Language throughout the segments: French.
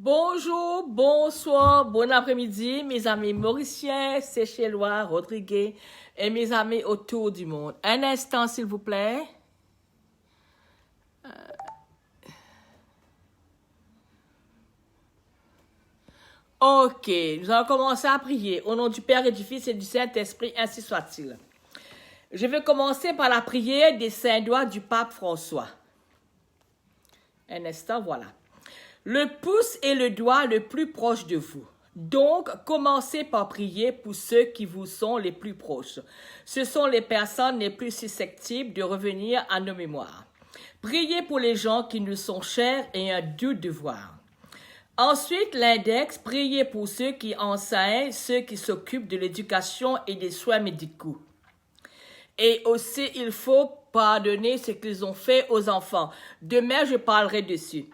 Bonjour, bonsoir, bon après-midi, mes amis mauriciens, séchellois, rodriguais et mes amis autour du monde. Un instant, s'il vous plaît. Ok, nous allons commencer à prier. Au nom du Père et du Fils et du Saint-Esprit, ainsi soit-il. Je vais commencer par la prière des saints doigts du pape François. Un instant, voilà. Le pouce est le doigt le plus proche de vous. Donc, commencez par prier pour ceux qui vous sont les plus proches. Ce sont les personnes les plus susceptibles de revenir à nos mémoires. Priez pour les gens qui nous sont chers et un doux devoir. Ensuite, l'index, priez pour ceux qui enseignent, ceux qui s'occupent de l'éducation et des soins médicaux. Et aussi, il faut pardonner ce qu'ils ont fait aux enfants. Demain, je parlerai dessus.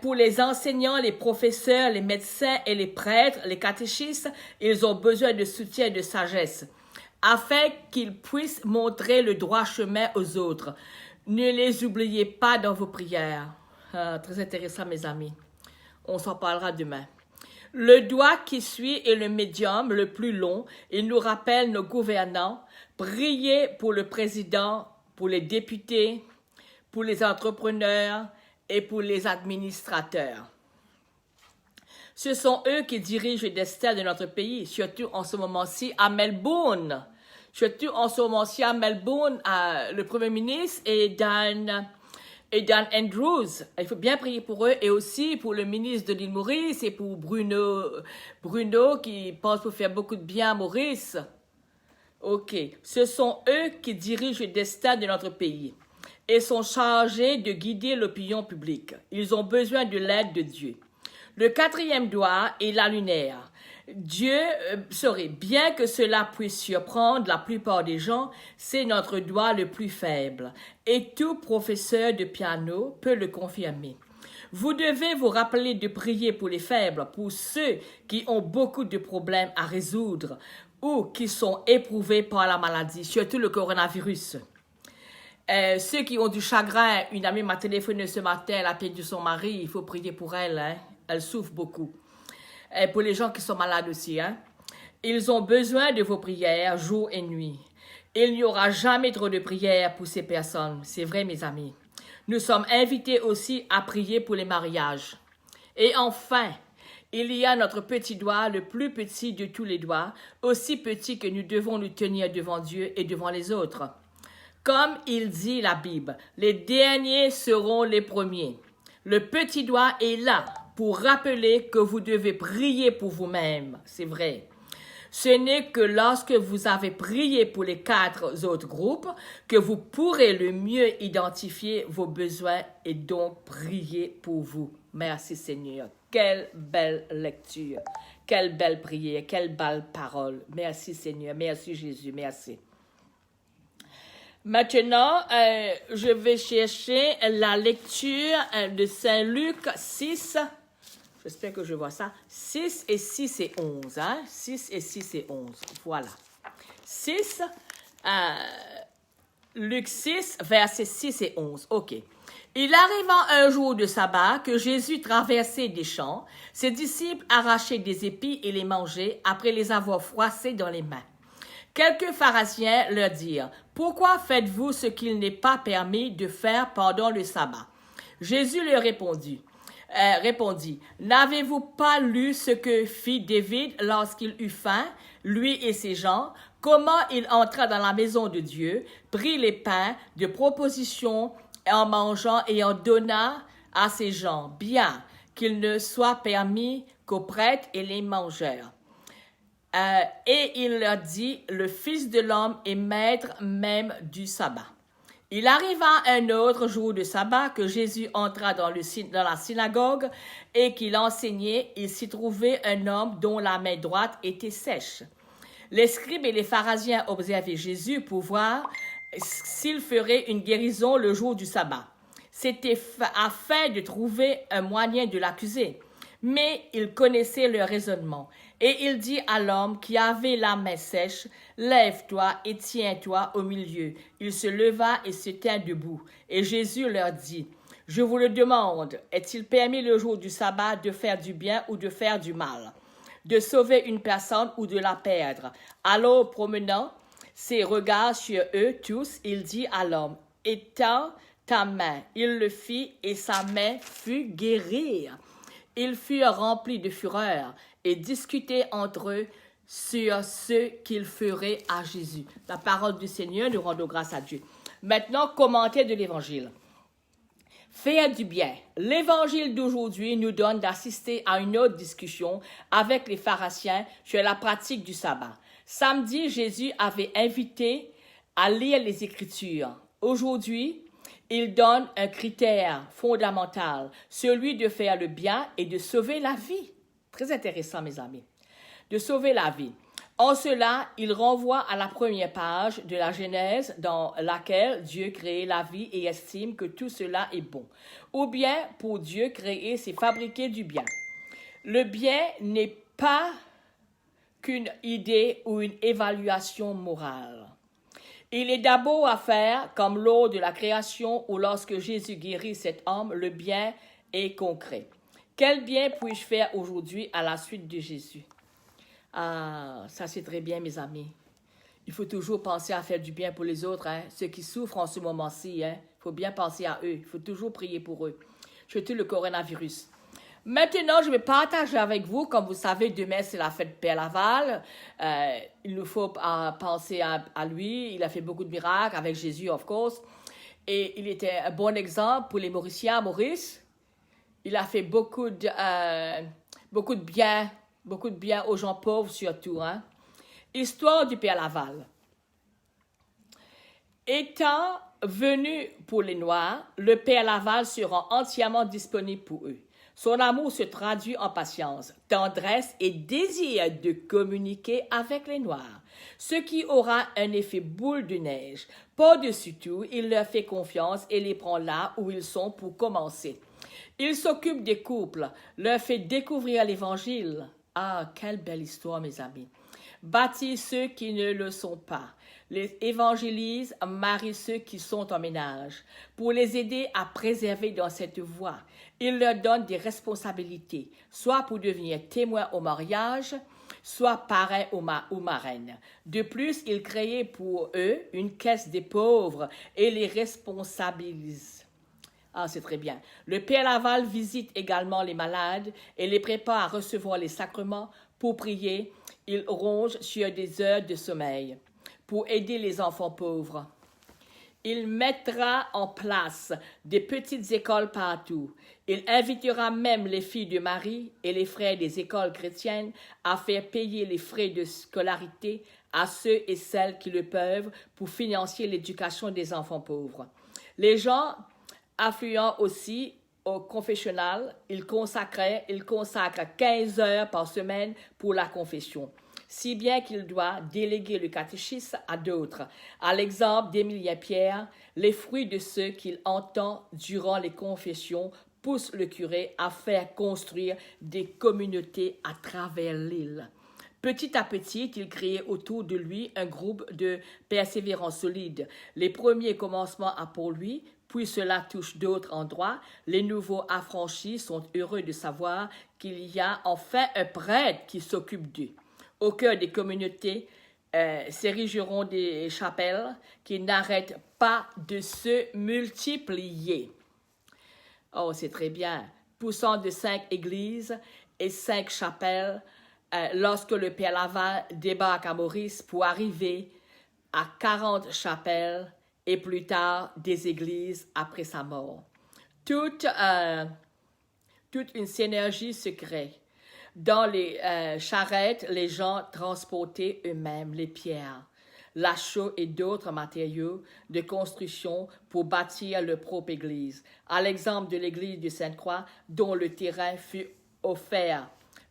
Pour les enseignants, les professeurs, les médecins et les prêtres, les catéchistes, ils ont besoin de soutien et de sagesse, afin qu'ils puissent montrer le droit chemin aux autres. Ne les oubliez pas dans vos prières. Très intéressant, mes amis. On s'en parlera demain. Le doigt qui suit est le médium le plus long. Il nous rappelle nos gouvernants. Priez pour le président, pour les députés, pour les entrepreneurs et pour les administrateurs. Ce sont eux qui dirigent le destin de notre pays, surtout en ce moment-ci à Melbourne. Surtout en ce moment-ci à Melbourne, le Premier ministre et Dan Andrews. Il faut bien prier pour eux et aussi pour le ministre de l'île Maurice et pour Bruno qui pense pour faire beaucoup de bien à Maurice. Ok, ce sont eux qui dirigent le destin de notre pays et sont chargés de guider l'opinion publique. Ils ont besoin de l'aide de Dieu. Le quatrième doigt est la lunaire. Bien que cela puisse surprendre la plupart des gens, c'est notre doigt le plus faible. Et tout professeur de piano peut le confirmer. Vous devez vous rappeler de prier pour les faibles, pour ceux qui ont beaucoup de problèmes à résoudre ou qui sont éprouvés par la maladie, surtout le coronavirus. Ceux qui ont du chagrin, une amie m'a téléphoné ce matin, elle a perdu son mari, il faut prier pour elle, hein? Elle souffre beaucoup. Pour les gens qui sont malades aussi, hein? Ils ont besoin de vos prières jour et nuit. Il n'y aura jamais trop de prières pour ces personnes, c'est vrai mes amis. Nous sommes invités aussi à prier pour les mariages. Et enfin, il y a notre petit doigt, le plus petit de tous les doigts, aussi petit que nous devons nous tenir devant Dieu et devant les autres. Comme il dit la Bible, les derniers seront les premiers. Le petit doigt est là pour rappeler que vous devez prier pour vous-même. C'est vrai. Ce n'est que lorsque vous avez prié pour les 4 autres groupes que vous pourrez le mieux identifier vos besoins et donc prier pour vous. Merci Seigneur. Quelle belle lecture. Quelle belle prière. Quelle belle parole. Merci Seigneur. Merci Jésus. Merci. Maintenant, je vais chercher la lecture de Saint Luc 6. J'espère que je vois ça. 6 et 6 et 11. Hein? 6 et 6 et 11. Voilà. 6, Luc 6, versets 6 et 11. OK. Il arriva un jour de sabbat que Jésus traversait des champs. Ses disciples arrachaient des épis et les mangeaient après les avoir froissés dans les mains. Quelques pharisiens leur dirent, « Pourquoi faites-vous ce qu'il n'est pas permis de faire pendant le sabbat? » Jésus leur répondit, « N'avez-vous pas lu ce que fit David lorsqu'il eut faim, lui et ses gens, comment il entra dans la maison de Dieu, prit les pains de proposition en mangeant et en donna à ses gens, bien qu'il ne soit permis qu'aux prêtres et les mangeurs. Et il leur dit, le Fils de l'homme est maître même du sabbat. Il arriva un autre jour de sabbat que Jésus entra dans la synagogue et qu'il enseignait. Il s'y trouvait un homme dont la main droite était sèche. Les scribes et les pharisiens observaient Jésus pour voir s'il ferait une guérison le jour du sabbat. C'était afin de trouver un moyen de l'accuser. Mais il connaissait leur raisonnement. Et il dit à l'homme qui avait la main sèche, « Lève-toi et tiens-toi au milieu. » Il se leva et se tint debout. Et Jésus leur dit, Je vous le demande, est-il permis le jour du sabbat de faire du bien ou de faire du mal, de sauver une personne ou de la perdre? Alors, promenant ses regards sur eux tous, il dit à l'homme, étends ta main. Il le fit et sa main fut guérie. Ils furent remplis de fureur et discutaient entre eux sur ce qu'ils feraient à Jésus. La parole du Seigneur, nous rendons grâce à Dieu. Maintenant, commentaire de l'Évangile. Faire du bien. L'Évangile d'aujourd'hui nous donne d'assister à une autre discussion avec les pharisiens sur la pratique du sabbat. Samedi, Jésus avait invité à lire les Écritures. Aujourd'hui, il donne un critère fondamental, celui de faire le bien et de sauver la vie. Très intéressant, mes amis. De sauver la vie. En cela, il renvoie à la première page de la Genèse dans laquelle Dieu crée la vie et estime que tout cela est bon. Ou bien, pour Dieu, créer, c'est fabriquer du bien. Le bien n'est pas qu'une idée ou une évaluation morale. Il est d'abord à faire, comme lors de la création ou lorsque Jésus guérit cet homme, le bien est concret. Quel bien puis-je faire aujourd'hui à la suite de Jésus? Ah, ça c'est très bien, mes amis. Il faut toujours penser à faire du bien pour les autres, hein? Ceux qui souffrent en ce moment-ci. Il faut bien penser à eux. Il faut toujours prier pour eux. Surtout le coronavirus. Maintenant, je vais partager avec vous, comme vous savez, demain c'est la fête Père Laval. Il nous faut penser à lui. Il a fait beaucoup de miracles avec Jésus, of course. Et il était un bon exemple pour les Mauriciens, Maurice. Il a fait beaucoup de bien aux gens pauvres surtout. Hein? Histoire du Père Laval. Étant venu pour les Noirs, le Père Laval sera entièrement disponible pour eux. Son amour se traduit en patience, tendresse et désir de communiquer avec les Noirs, ce qui aura un effet boule de neige. Par-dessus tout, il leur fait confiance et les prend là où ils sont pour commencer. Il s'occupe des couples, leur fait découvrir l'Évangile. Ah, quelle belle histoire, mes amis. Bâtit ceux qui ne le sont pas. Les évangélise, marie ceux qui sont en ménage, pour les aider à préserver dans cette voie. Il leur donne des responsabilités, soit pour devenir témoins au mariage, soit parrains ou marraines. De plus, il crée pour eux une caisse des pauvres et les responsabilise. Ah, c'est très bien. Le Père Laval visite également les malades et les prépare à recevoir les sacrements. Pour prier, il ronge sur des heures de sommeil pour aider les enfants pauvres. Il mettra en place des petites écoles partout. Il invitera même les filles de Marie et les frères des écoles chrétiennes à faire payer les frais de scolarité à ceux et celles qui le peuvent pour financer l'éducation des enfants pauvres. Les gens affluents aussi au confessionnal, il consacre 15 heures par semaine pour la confession, si bien qu'il doit déléguer le catéchisme à d'autres. À l'exemple d'Émilien Pierre, les fruits de ce qu'il entend durant les confessions poussent le curé à faire construire des communautés à travers l'île. Petit à petit, il crée autour de lui un groupe de persévérance solide. Les premiers commencements à pour lui, puis cela touche d'autres endroits. Les nouveaux affranchis sont heureux de savoir qu'il y a enfin un prêtre qui s'occupe d'eux. Au cœur des communautés s'érigeront des chapelles qui n'arrêtent pas de se multiplier. Oh, c'est très bien. Poussant de 5 églises et 5 chapelles, lorsque le Père Laval débarque à Maurice pour arriver à 40 chapelles et plus tard des églises après sa mort. Toute une synergie se crée. Dans les charrettes, les gens transportaient eux-mêmes les pierres, la chaux et d'autres matériaux de construction pour bâtir leur propre église. À l'exemple de l'église de Sainte-Croix, dont le terrain fut offert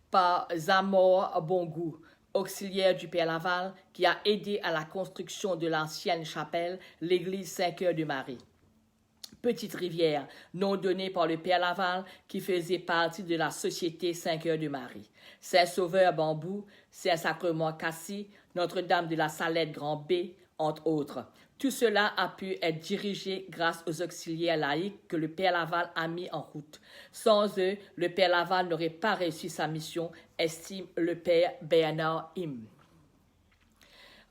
par Zamor Bongout, auxiliaire du Père Laval, qui a aidé à la construction de l'ancienne chapelle, l'église Saint-Cœur de Marie. Petite rivière, nom donné par le Père Laval, qui faisait partie de la Société Saint-Cœur de Marie. Saint-Sauveur Bambou, Saint-Sacrement Cassis, Notre-Dame de la Salette Grand B, entre autres. Tout cela a pu être dirigé grâce aux auxiliaires laïcs que le Père Laval a mis en route. Sans eux, le Père Laval n'aurait pas réussi sa mission, estime le Père Bernard Him.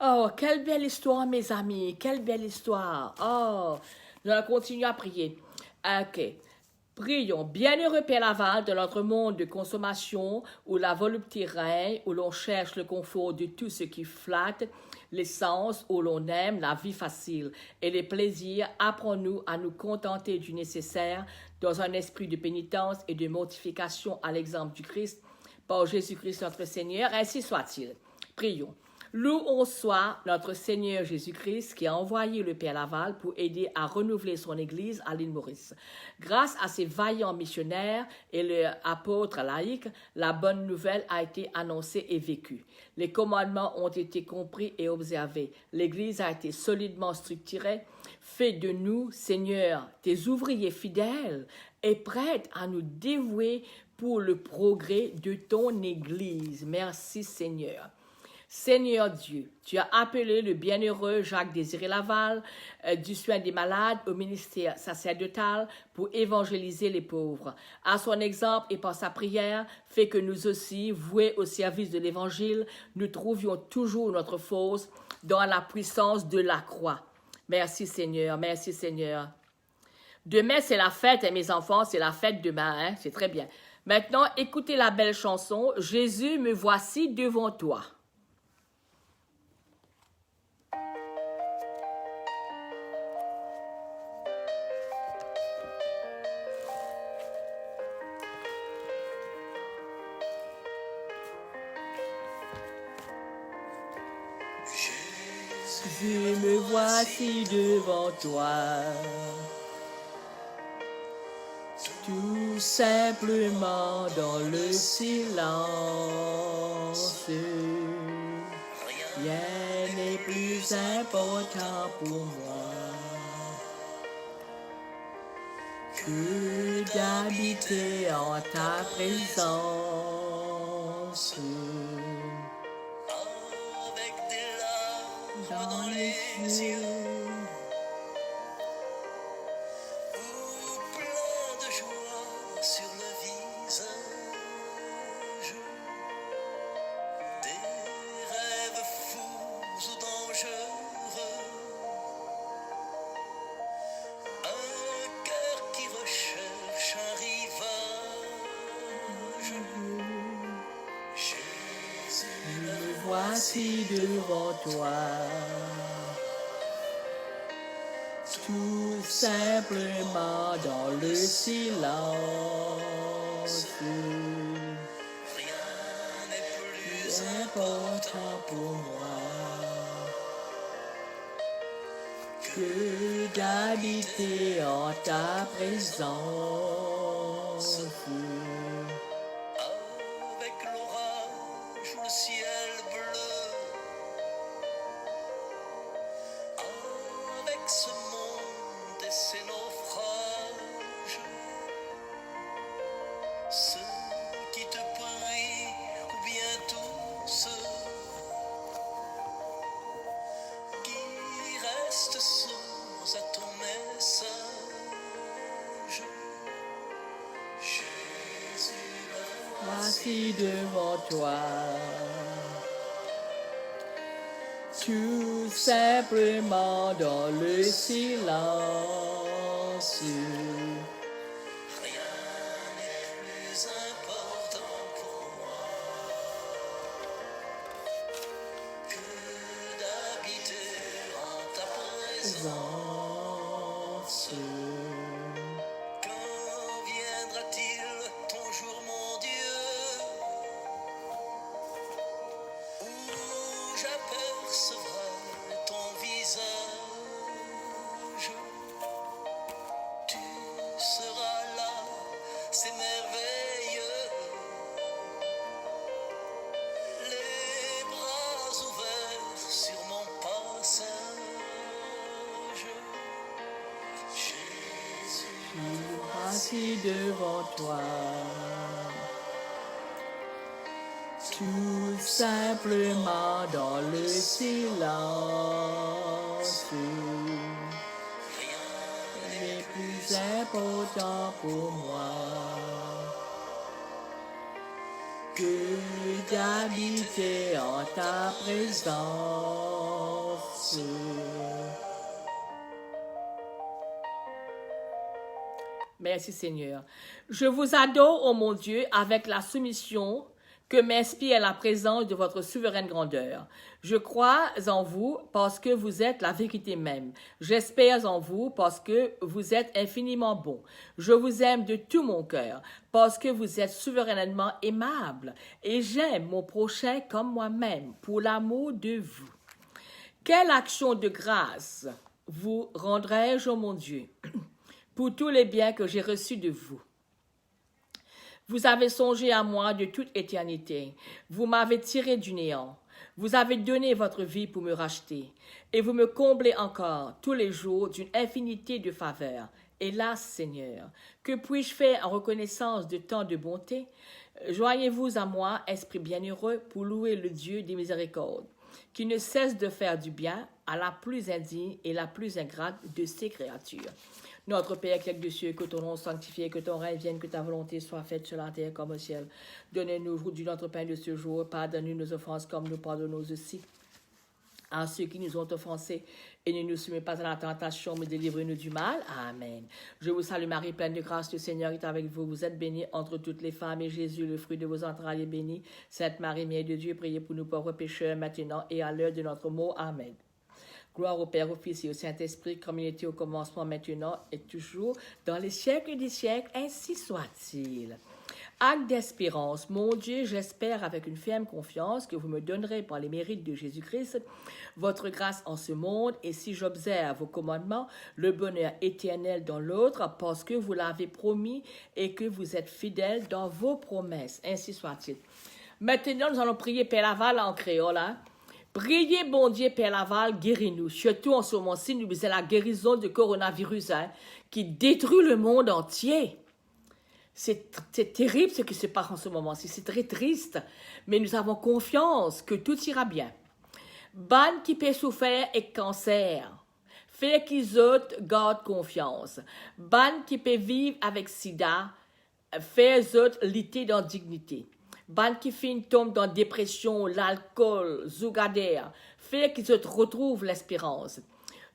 Oh, quelle belle histoire, mes amis, quelle belle histoire. Oh, nous allons continuer à prier. Ok. Prions, bienheureux Père Laval de notre monde de consommation où la volupté règne, où l'on cherche le confort de tout ce qui flatte, les sens où l'on aime la vie facile et les plaisirs, apprends-nous à nous contenter du nécessaire dans un esprit de pénitence et de mortification à l'exemple du Christ, par Jésus-Christ notre Seigneur, ainsi soit-il. Prions. Louons soit notre Seigneur Jésus-Christ qui a envoyé le Père Laval pour aider à renouveler son Église à l'île Maurice. Grâce à ces vaillants missionnaires et l'apôtre laïque, la bonne nouvelle a été annoncée et vécue. Les commandements ont été compris et observés. L'Église a été solidement structurée. Fais de nous, Seigneur, tes ouvriers fidèles et prêts à nous dévouer pour le progrès de ton Église. Merci, Seigneur. Seigneur Dieu, tu as appelé le bienheureux Jacques-Désiré Laval du soin des malades au ministère sacerdotal pour évangéliser les pauvres. À son exemple et par sa prière, fais que nous aussi, voués au service de l'Évangile, nous trouvions toujours notre force dans la puissance de la croix. Merci Seigneur, merci Seigneur. Demain, c'est la fête, mes enfants, c'est la fête demain, hein? C'est très bien. Maintenant, écoutez la belle chanson « Jésus, me voici devant toi ». Jésus, me voici devant toi, tout simplement dans le silence. Rien n'est plus important pour moi que d'habiter en ta présence. Dans les yeux, plein de joie sur le visage, des rêves fous ou dangereux, un cœur qui recherche un rivage. Jésus, me voici devant toi, tout simplement dans le silence. rien n'est plus Important pour moi que d'habiter en ta présence. avec l'orage ou le ciel bleu, avec ce monde et ses naufrages, ceux qui te prient ou bien tous ceux qui restent sourds à ton message. Jésus, Voici devant toi, tout simplement dans le silence. rien n'est plus important pour moi que d'habiter en ta présence. Quand viendra-t-il ton jour, mon Dieu, où j'apercevrai ton visage? Tu seras là, c'est merveilleux, les bras ouverts sur mon passage. Jésus, Voici devant toi, tout simplement dans le silence. est plus important pour moi que d'habiter en ta présence. Merci Seigneur. Je vous adore, ô mon Dieu, avec la soumission que m'inspire la présence de votre souveraine grandeur. Je crois en vous parce que vous êtes la vérité même. J'espère en vous parce que vous êtes infiniment bon. Je vous aime de tout mon cœur parce que vous êtes souverainement aimable. Et j'aime mon prochain comme moi-même pour l'amour de vous. Quelle action de grâce vous rendrai-je, ô mon Dieu, pour tous les biens que j'ai reçus de vous? Vous avez songé à moi de toute éternité. Vous m'avez tiré du néant. Vous avez donné votre vie pour me racheter. Et vous me comblez encore tous les jours d'une infinité de faveurs. Hélas, Seigneur, que puis-je faire en reconnaissance de tant de bonté? Joignez-vous à moi, esprit bienheureux, pour louer le Dieu des miséricordes, qui ne cesse de faire du bien à la plus indigne et la plus ingrate de ses créatures. Notre Père qui es des cieux, que ton nom soit sanctifié, que ton règne vienne, que ta volonté soit faite sur la terre comme au ciel. Donnez-nous aujourd'hui notre pain de ce jour. Pardonne-nous nos offenses comme nous pardonnons aussi à ceux qui nous ont offensés. Et ne nous soumets pas à la tentation, mais délivre-nous du mal. Amen. Je vous salue Marie, pleine de grâce, le Seigneur est avec vous. Vous êtes bénie entre toutes les femmes, et Jésus, le fruit de vos entrailles, est béni. Sainte Marie, Mère de Dieu, priez pour nous pauvres pécheurs, maintenant et à l'heure de notre mort. Amen. Gloire au Père, au Fils et au Saint-Esprit, comme il était au commencement, maintenant et toujours, dans les siècles des siècles, ainsi soit-il. Acte d'espérance, mon Dieu, j'espère avec une ferme confiance que vous me donnerez par les mérites de Jésus-Christ votre grâce en ce monde, et si j'observe vos commandements, le bonheur éternel dans l'autre, parce que vous l'avez promis et que vous êtes fidèles dans vos promesses. Ainsi soit-il. Maintenant, nous allons prier Père Laval en créole, hein? Priez, bon Dieu, Père Laval, guéris-nous. Surtout en ce moment-ci, nous visons la guérison du coronavirus qui détruit le monde entier. C'est terrible ce qui se passe en ce moment-ci. C'est très triste. Mais nous avons confiance que tout ira bien. Ban qui peut souffrir et cancer. Fait qu'ils autres gardent confiance. Ban qui peut vivre avec sida. Fait autres lutter dans dignité. Ban qui fin tombe dans dépression, l'alcool, zougadère, fait qu'ils se retrouvent l'espérance.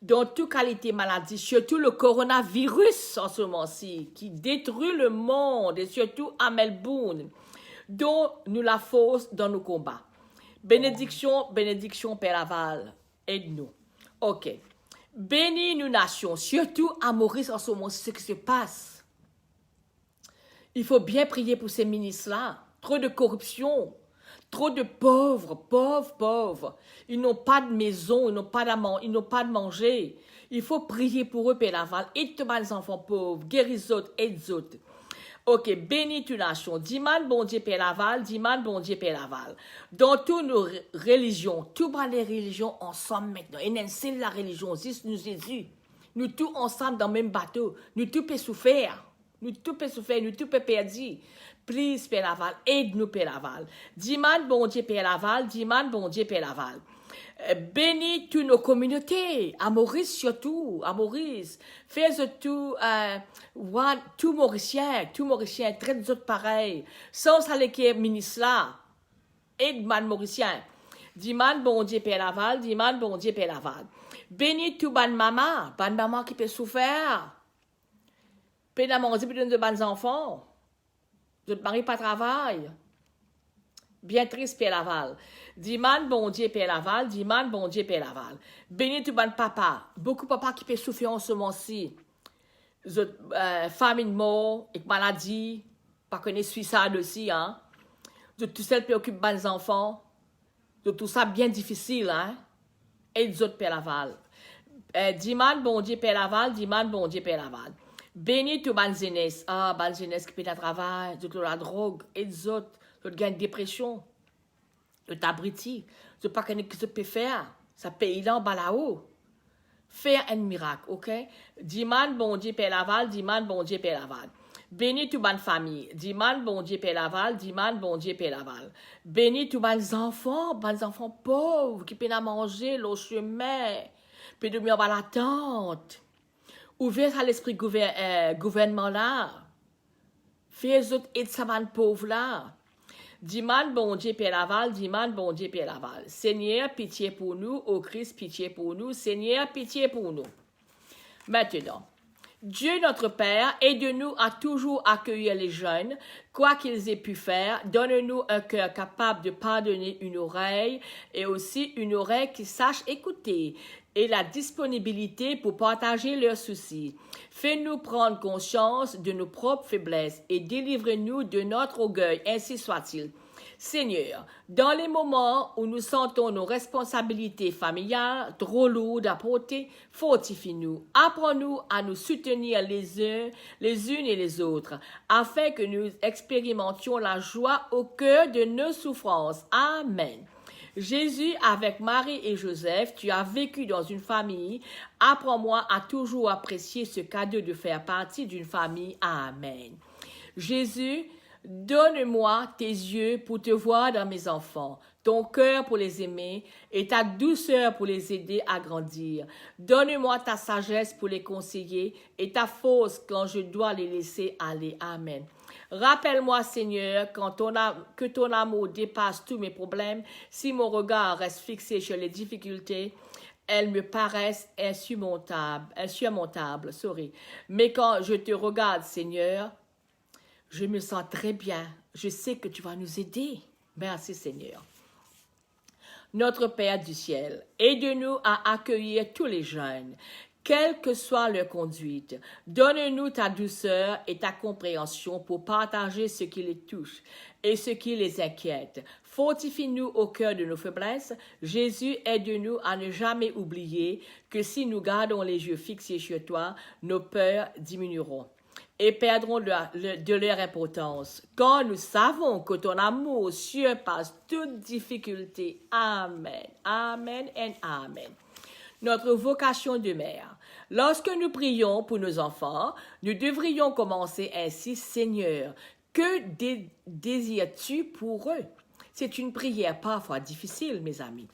Dans toute qualité maladie, surtout le coronavirus en ce moment-ci, qui détruit le monde, et surtout à Melbourne, dont nous la force dans nos combats. Bénédiction, bénédiction, Père Laval, aide-nous. OK. Bénis nous nations, surtout à Maurice en ce moment-ci, ce qui se passe. Il faut bien prier pour ces ministres-là. Trop de corruption, trop de pauvres. Ils n'ont pas de maison, ils n'ont pas de manger. Il faut prier pour eux, Père Laval. Aide les enfants pauvres, guéris-les, aide-les. Ok, bénis tu nation. Dis-moi, bon Dieu, Père Laval, dis-moi, bon Dieu, Père Laval. Dans toutes nos religions, toutes les religions ensemble maintenant. Et c'est la religion, c'est nous Jésus. Nous tous ensemble dans le même bateau. Nous tous peut souffrir. Nous tous peut perdre. Please, Père Laval, aide-nous, Père Laval. Dis-moi, bon Dieu, Père Laval, dis-moi, bon Dieu, Père Laval. Bénis toutes nos communautés, à Maurice surtout, à Maurice. Fais tout Mauricien, traite les autres pareil. Sans aller qui est ministre là, aide-moi, Mauricien. Dis-moi, bon Dieu, Père Laval, dis-moi, bon Dieu, Père Laval. Bénis tout ban maman qui peut souffrir. Père Laval, puis donne de bons enfants. Votre mari pas travail. Bien triste, Père Laval. Dis-moi, bon Dieu, Père Laval. Dis-moi, bon Dieu, Père Laval. Bénis tout bon papa. Beaucoup de papa qui peut souffrir en ce moment-ci. Famille mort, et maladie. Pas connaître suicide aussi, hein. Tout ça préoccupe les enfants. Tout ça bien difficile, hein. Et les autres, Père Laval. Dis-moi, bon Dieu, Père Laval. Dis-moi, bon Dieu, Père Laval. Bénis tout ban jeunesse. Ban jeunesse qui peut la travail, de la drogue, et les autres gagnent dépression, de t'abriti, de pas connaître ce que tu peux faire. Ça paye là en bas là-haut. Faire un miracle, ok? Dis-moi, bon Dieu, Père Laval, dis-moi, bon Dieu, Père Laval. Bénis tout ban famille. Dis-moi, bon Dieu, Père Laval, dis-moi, bon Dieu, Père Laval. Bénis tout ban enfants pauvres qui peuvent à manger le chemin. Puis nous mettons à l'attente. Ouvert à l'esprit gouvernement là. Fais les autres et de savane pauvre là. Dis-man, bon Dieu, Père Laval, dis-man, bon Dieu, Père Laval. Seigneur, pitié pour nous. Ô Christ, pitié pour nous. Seigneur, pitié pour nous. Maintenant, Dieu notre Père, aide-nous à toujours accueillir les jeunes, quoi qu'ils aient pu faire. Donne-nous un cœur capable de pardonner, une oreille et aussi une oreille qui sache écouter et la disponibilité pour partager leurs soucis. Fais-nous prendre conscience de nos propres faiblesses et délivre-nous de notre orgueil, ainsi soit-il. Seigneur, dans les moments où nous sentons nos responsabilités familiales trop lourdes à porter, fortifie-nous. Apprends-nous à nous soutenir les unes et les autres, afin que nous expérimentions la joie au cœur de nos souffrances. Amen. Jésus, avec Marie et Joseph, tu as vécu dans une famille. Apprends-moi à toujours apprécier ce cadeau de faire partie d'une famille. Amen. Jésus, donne-moi tes yeux pour te voir dans mes enfants, ton cœur pour les aimer et ta douceur pour les aider à grandir. Donne-moi ta sagesse pour les conseiller et ta force quand je dois les laisser aller. Amen. Rappelle-moi, Seigneur, que ton amour dépasse tous mes problèmes. Si mon regard reste fixé sur les difficultés, elles me paraissent insurmontables. Mais quand je te regarde, Seigneur, je me sens très bien. Je sais que tu vas nous aider. Merci, Seigneur. Notre Père du ciel, aide-nous à accueillir tous les jeunes, quelle que soit leur conduite. Donne-nous ta douceur et ta compréhension pour partager ce qui les touche et ce qui les inquiète. Fortifie-nous au cœur de nos faiblesses. Jésus, aide-nous à ne jamais oublier que si nous gardons les yeux fixés sur toi, nos peurs diminueront et perdront de leur importance. Quand nous savons que ton amour surpasse toute difficulté. Amen, amen et amen. Notre vocation de mère. Lorsque nous prions pour nos enfants, nous devrions commencer ainsi. Seigneur, que désires-tu pour eux? C'est une prière parfois difficile, mes amis.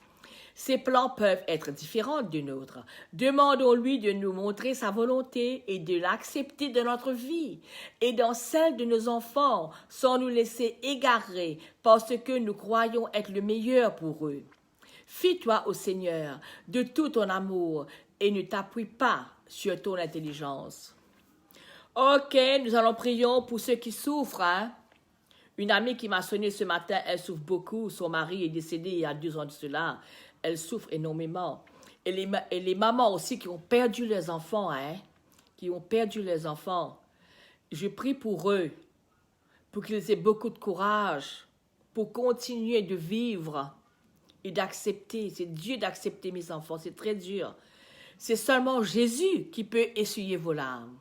Ses plans peuvent être différents du nôtre. Demandons-lui de nous montrer sa volonté et de l'accepter dans notre vie et dans celle de nos enfants, sans nous laisser égarer parce que nous croyons être le meilleur pour eux. Fie-toi au Seigneur de tout ton amour et ne t'appuie pas sur ton intelligence. Ok, nous allons prier pour ceux qui souffrent. Une amie qui m'a sonné ce matin, elle souffre beaucoup. Son mari est décédé il y a 2 ans de cela. Elle souffre énormément. Et les mamans aussi qui ont perdu leurs enfants, qui ont perdu leurs enfants. Je prie pour eux, pour qu'ils aient beaucoup de courage, pour continuer de vivre et d'accepter. C'est dur d'accepter mes enfants, c'est très dur. C'est seulement Jésus qui peut essuyer vos larmes.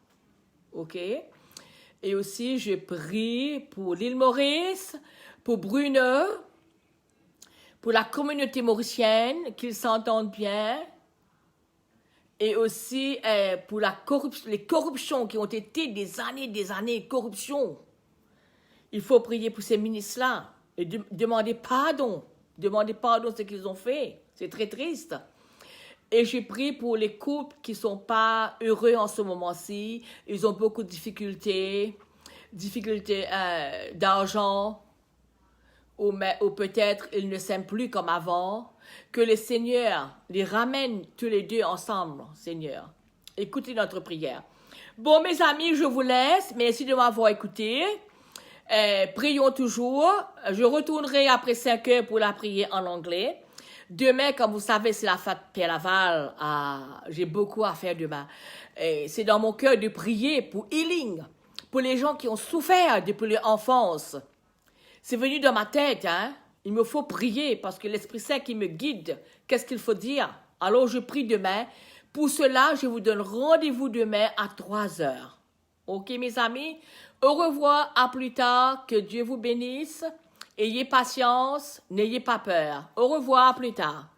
OK? Et aussi, je prie pour l'île Maurice, pour Bruno, pour la communauté mauricienne, qu'ils s'entendent bien. Et aussi pour les corruptions qui ont été des années, corruption. Il faut prier pour ces ministres-là et demander pardon. Demander pardon de ce qu'ils ont fait. C'est très triste. Et je prie pour les couples qui ne sont pas heureux en ce moment-ci. Ils ont beaucoup de difficultés d'argent, ou peut-être ils ne s'aiment plus comme avant. Que le Seigneur les ramène tous les deux ensemble, Seigneur. Écoutez notre prière. Bon, mes amis, je vous laisse. Merci de m'avoir écouté. Prions toujours. Je retournerai après 5 heures pour la prière en anglais. Demain, comme vous savez, c'est la fête Père Laval. J'ai beaucoup à faire demain. C'est dans mon cœur de prier pour healing, pour les gens qui ont souffert depuis leur enfance. C'est venu dans ma tête, Il me faut prier parce que l'Esprit Saint qui me guide, qu'est-ce qu'il faut dire? Alors je prie demain. Pour cela, je vous donne rendez-vous demain à 3 heures. Ok, mes amis? Au revoir, à plus tard. Que Dieu vous bénisse. Ayez patience, n'ayez pas peur. Au revoir, à plus tard.